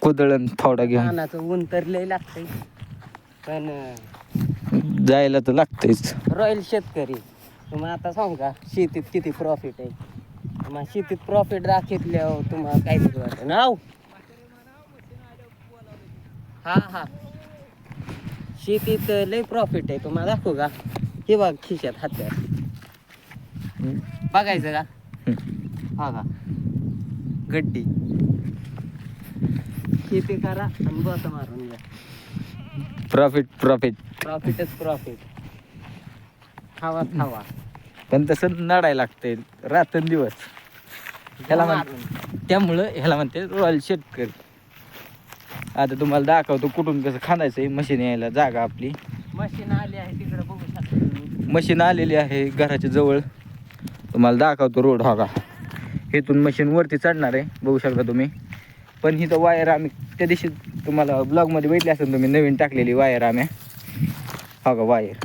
कुदळण फावडा घेऊन रानाचं ऊन तर लय लागतंय पण जायला तर लागतंयच. रॉयल शेतकरी तुम्हाला आता सांगू का शेतीत किती प्रॉफिट आहे. तुम्हाला शेतीत प्रॉफिट दाखवल्यावर तुम्हाला काय नाही वाटत नाव. हा शेतीत लय प्रॉफिट आहे तुम्हाला दाखवू का. हे बघ खिशात हातात बघायचं का. हा का गड्डी शेती करा आणि बस मारून घ्या. प्रॉफिट प्रॉफिटच प्रॉफिट. खावा पण तसं नडायला लागतंय रात्रंदिवस. ह्याला त्यामुळं ह्याला म्हणते रॉयल शेतकरी. आता तुम्हाला दाखवतो कुठून कसं खांदायचं. मशीन यायला जागा आपली मशीन आली आहे तिकडे बघू शकता. मशीन आलेली आहे घराच्या जवळ. तुम्हाला दाखवतो रोड हा का. इथून मशीन वरती चढणार आहे बघू शकता तुम्ही. पण ही तर वायर आम्ही त्या दिवशी तुम्हाला ब्लॉगमध्ये भेटली असेल तुम्ही नवीन टाकलेली वायर आम्ही. हा का वायर